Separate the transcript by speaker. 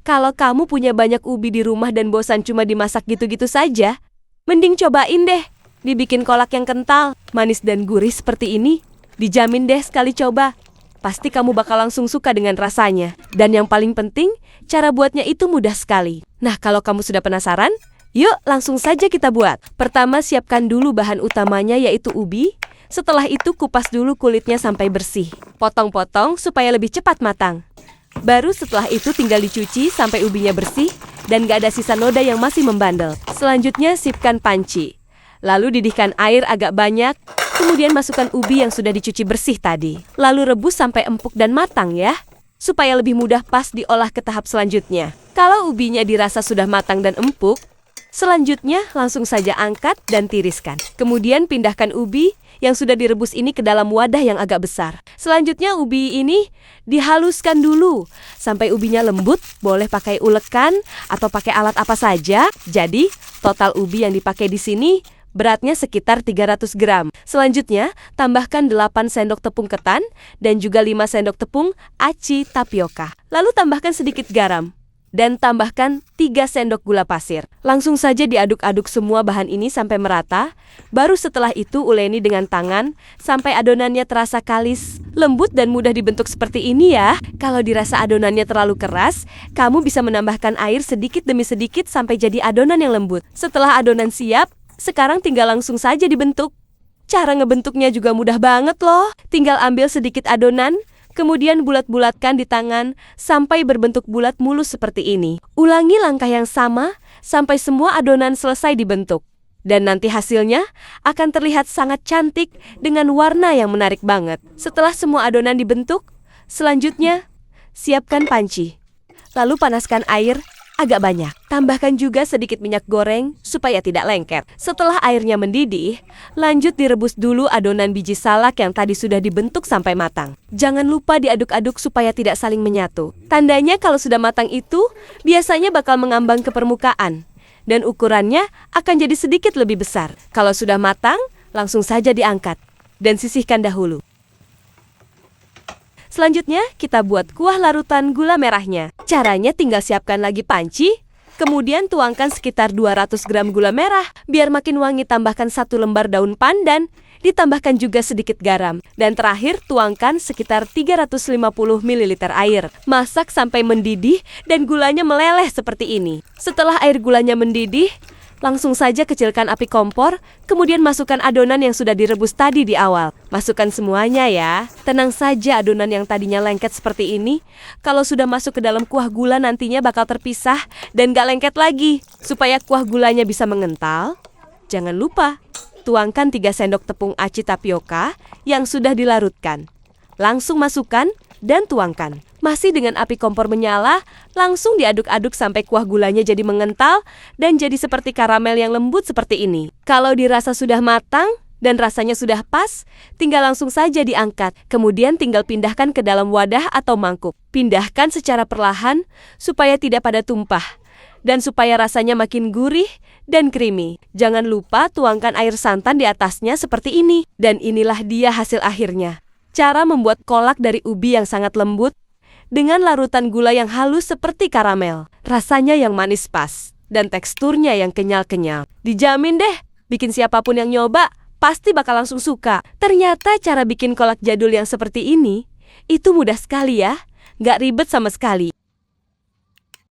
Speaker 1: Kalau kamu punya banyak ubi di rumah dan bosan cuma dimasak gitu-gitu saja, mending cobain deh. Dibikin kolak yang kental, manis dan gurih seperti ini. Dijamin deh sekali coba. Pasti kamu bakal langsung suka dengan rasanya. Dan yang paling penting, cara buatnya itu mudah sekali. Nah, kalau kamu sudah penasaran, yuk langsung saja kita buat. Pertama, siapkan dulu bahan utamanya yaitu ubi. Setelah itu kupas dulu kulitnya sampai bersih. Potong-potong supaya lebih cepat matang. Baru setelah itu tinggal dicuci sampai ubinya bersih dan gak ada sisa noda yang masih membandel. Selanjutnya siapkan panci. Lalu didihkan air agak banyak, kemudian masukkan ubi yang sudah dicuci bersih tadi. Lalu rebus sampai empuk dan matang ya, supaya lebih mudah pas diolah ke tahap selanjutnya. Kalau ubinya dirasa sudah matang dan empuk, selanjutnya langsung saja angkat dan tiriskan. Kemudian pindahkan ubi yang sudah direbus ini ke dalam wadah yang agak besar. Selanjutnya ubi ini dihaluskan dulu sampai ubinya lembut, boleh pakai ulekan atau pakai alat apa saja. Jadi, total ubi yang dipakai di sini beratnya sekitar 300 gram. Selanjutnya, tambahkan 8 sendok tepung ketan dan juga 5 sendok tepung aci tapioka. Lalu tambahkan sedikit garam. Dan tambahkan 3 sendok gula pasir. Langsung saja diaduk-aduk semua bahan ini sampai merata. Baru setelah itu uleni dengan tangan sampai adonannya terasa kalis, lembut dan mudah dibentuk seperti ini ya. Kalau dirasa adonannya terlalu keras, kamu bisa menambahkan air sedikit demi sedikit sampai jadi adonan yang lembut. Setelah adonan siap, sekarang tinggal langsung saja dibentuk. Cara ngebentuknya juga mudah banget loh. Tinggal ambil sedikit adonan, kemudian bulat-bulatkan di tangan sampai berbentuk bulat mulus seperti ini. Ulangi langkah yang sama sampai semua adonan selesai dibentuk. Dan nanti hasilnya akan terlihat sangat cantik dengan warna yang menarik banget. Setelah semua adonan dibentuk, selanjutnya siapkan panci. Lalu panaskan air agak banyak. Tambahkan juga sedikit minyak goreng supaya tidak lengket. Setelah airnya mendidih, lanjut direbus dulu adonan biji salak yang tadi sudah dibentuk sampai matang. Jangan lupa diaduk-aduk supaya tidak saling menyatu. Tandanya kalau sudah matang itu biasanya bakal mengambang ke permukaan. Dan ukurannya akan jadi sedikit lebih besar. Kalau sudah matang, langsung saja diangkat dan sisihkan dahulu. Selanjutnya, kita buat kuah larutan gula merahnya. Caranya tinggal siapkan lagi panci, kemudian tuangkan sekitar 200 gram gula merah. Biar makin wangi, tambahkan 1 lembar daun pandan, ditambahkan juga sedikit garam. Dan terakhir, tuangkan sekitar 350 ml air. Masak sampai mendidih dan gulanya meleleh seperti ini. Setelah air gulanya mendidih, langsung saja kecilkan api kompor, kemudian masukkan adonan yang sudah direbus tadi di awal. Masukkan semuanya ya. Tenang saja adonan yang tadinya lengket seperti ini. Kalau sudah masuk ke dalam kuah gula nantinya bakal terpisah dan gak lengket lagi. Supaya kuah gulanya bisa mengental, jangan lupa tuangkan 3 sendok tepung aci tapioka yang sudah dilarutkan. Langsung masukkan dan tuangkan. Masih dengan api kompor menyala, langsung diaduk-aduk sampai kuah gulanya jadi mengental dan jadi seperti karamel yang lembut seperti ini. Kalau dirasa sudah matang dan rasanya sudah pas, tinggal langsung saja diangkat. Kemudian tinggal pindahkan ke dalam wadah atau mangkuk. Pindahkan secara perlahan supaya tidak pada tumpah dan supaya rasanya makin gurih dan creamy. Jangan lupa tuangkan air santan di atasnya seperti ini. Dan inilah dia hasil akhirnya. Cara membuat kolak dari ubi yang sangat lembut dengan larutan gula yang halus seperti karamel. Rasanya yang manis pas dan teksturnya yang kenyal-kenyal. Dijamin deh, bikin siapapun yang nyoba pasti bakal langsung suka. Ternyata cara bikin kolak jadul yang seperti ini itu mudah sekali ya. Nggak ribet sama sekali.